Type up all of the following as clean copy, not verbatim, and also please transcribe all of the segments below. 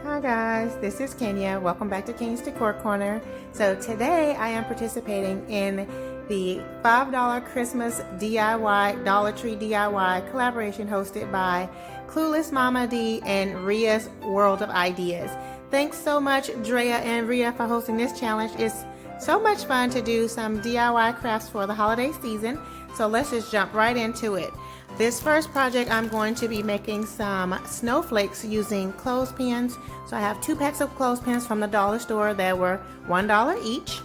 Hi guys, this is Kenya. Welcome back to Kenya's Decor Corner. So today I am participating in the $5 Christmas DIY, Dollar Tree DIY collaboration hosted by Clueless Momma D and Ria's World of Ideas. Thanks so much Drea and Ria for hosting this challenge. It's so much fun to do some DIY crafts for the holiday season. So let's just jump right into it. This first project, I'm going to be making some snowflakes using clothespins. So I have 2 packs of clothespins from the dollar store that were $1 each.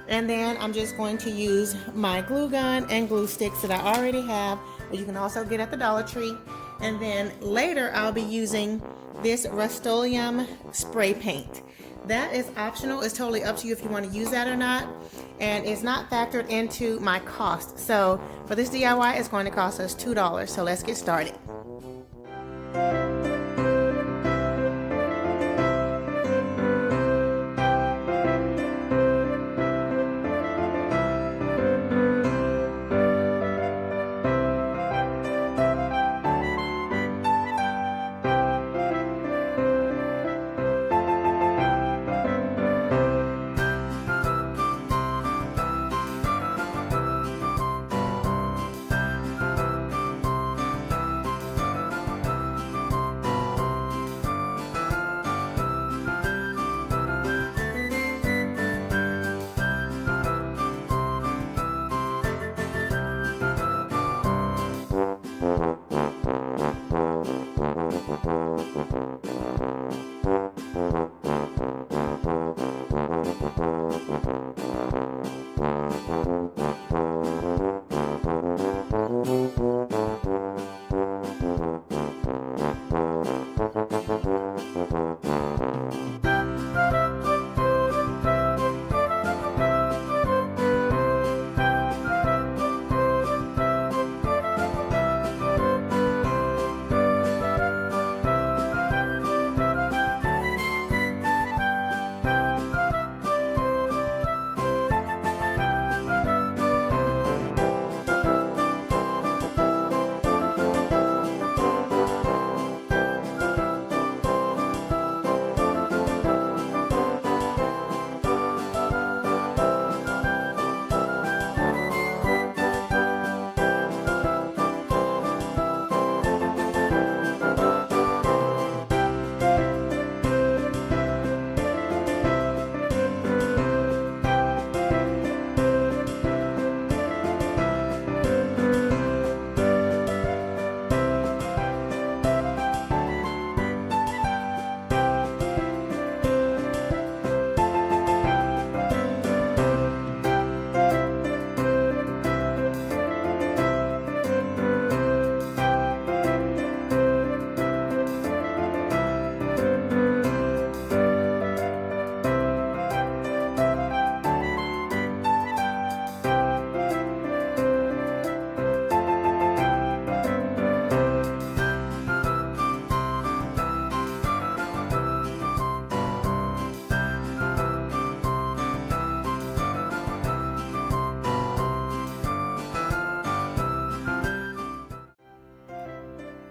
And then I'm just going to use my glue gun and glue sticks that I already have, but you can also get at the Dollar Tree. And then later I'll be using this Rust-Oleum spray paint. That is optional. It's totally up to you if you want to use that or not. And it's not factored into my cost. So for this DIY, it's going to cost us $2. So let's get started.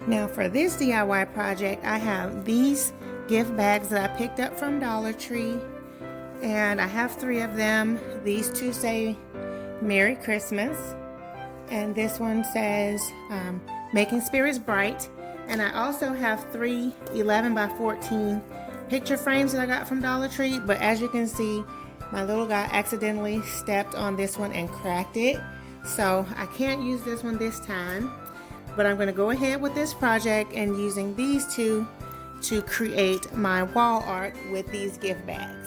Now for this DIY project, I have these gift bags that I picked up from Dollar Tree, and I have 3 of them. These 2 say Merry Christmas, and this one says Making Spirits Bright. And I also have 3 11 by 14 picture frames that I got from Dollar Tree, but as you can see, my little guy accidentally stepped on this one and cracked it, so I can't use this one this time. But I'm going to go ahead with this project and using these 2 to create my wall art with these gift bags.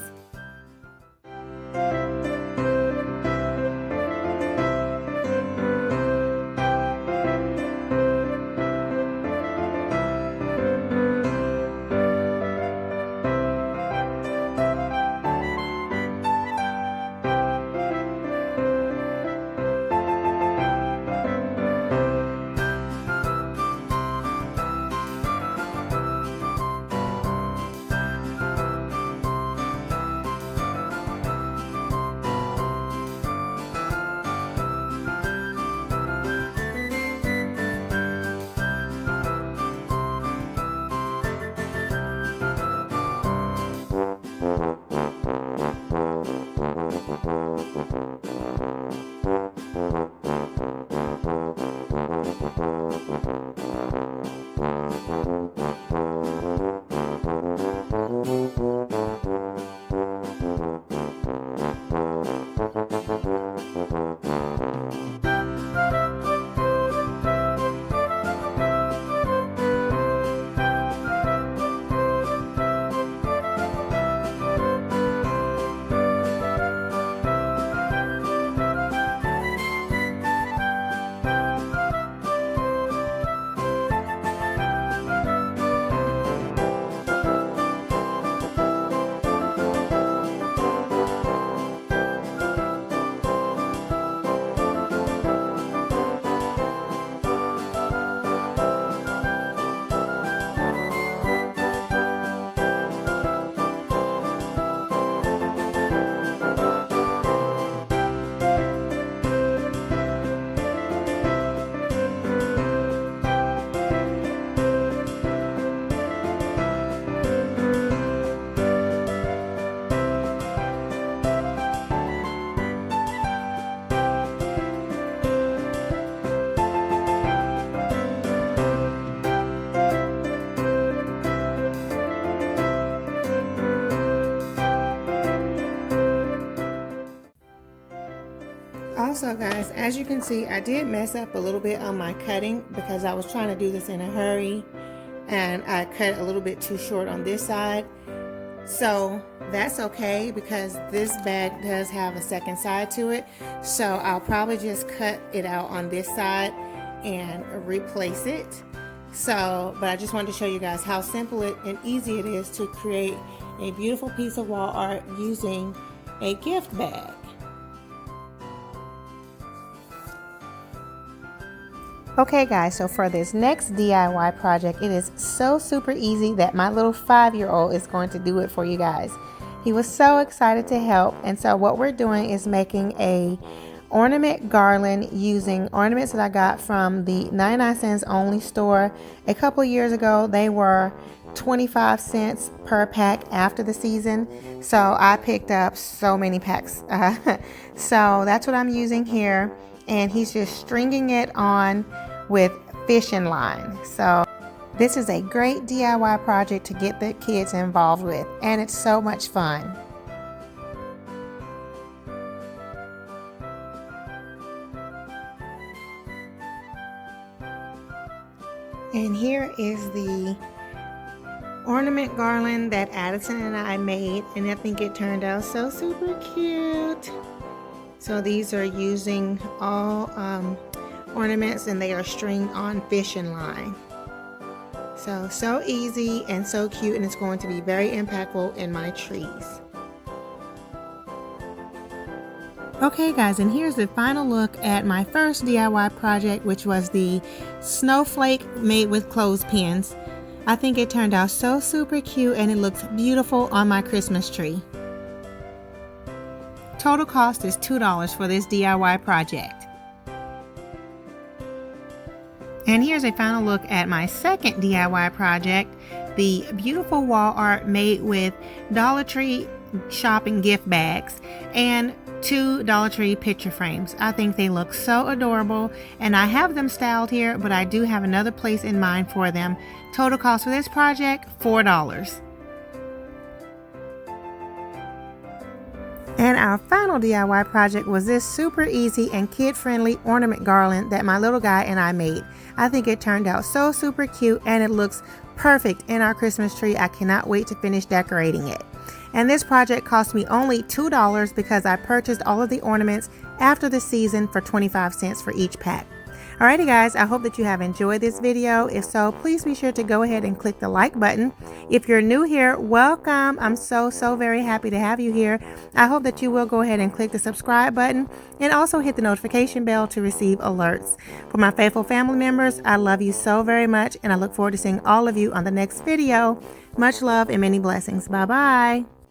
Also guys, as you can see, I did mess up a little bit on my cutting because I was trying to do this in a hurry and I cut a little bit too short on this side. So that's okay because this bag does have a second side to it. So I'll probably just cut it out on this side and replace it. So, but I just wanted to show you guys how simple and easy it is to create a beautiful piece of wall art using a gift bag. Okay guys, so for this next DIY project, it is so super easy that my little 5-year-old is going to do it for you guys. He was so excited to help, and so what we're doing is making a ornament garland using ornaments that I got from the 99 cents only store. A couple years ago, they were 25 cents per pack after the season, so I picked up so many packs. So that's what I'm using here, and he's just stringing it on with fishing line. So this is a great DIY project to get the kids involved with, and it's so much fun. And here is the ornament garland that Addison and I made, and I think it turned out so super cute. So these are using all ornaments, and they are stringed on fishing line. So easy and so cute, and it's going to be very impactful in my trees. Okay guys, and here's the final look at my first DIY project, which was the snowflake made with clothespins. I think it turned out so super cute, and it looks beautiful on my Christmas tree. Total cost is $2 for this DIY project. And here's a final look at my second DIY project, the beautiful wall art made with Dollar Tree shopping gift bags and 2 Dollar Tree picture frames. I think they look so adorable, and I have them styled here, but I do have another place in mind for them. Total cost for this project, $4. And our final DIY project was this super easy and kid-friendly ornament garland that my little guy and I made. I think it turned out so super cute, and it looks perfect in our Christmas tree. I cannot wait to finish decorating it. And this project cost me only $2 because I purchased all of the ornaments after the season for 25 cents for each pack. Alrighty guys, I hope that you have enjoyed this video. If so, please be sure to go ahead and click the like button. If you're new here, welcome. I'm so very happy to have you here. I hope that you will go ahead and click the subscribe button and also hit the notification bell to receive alerts. For my faithful family members, I love you so very much, and I look forward to seeing all of you on the next video. Much love and many blessings. Bye bye.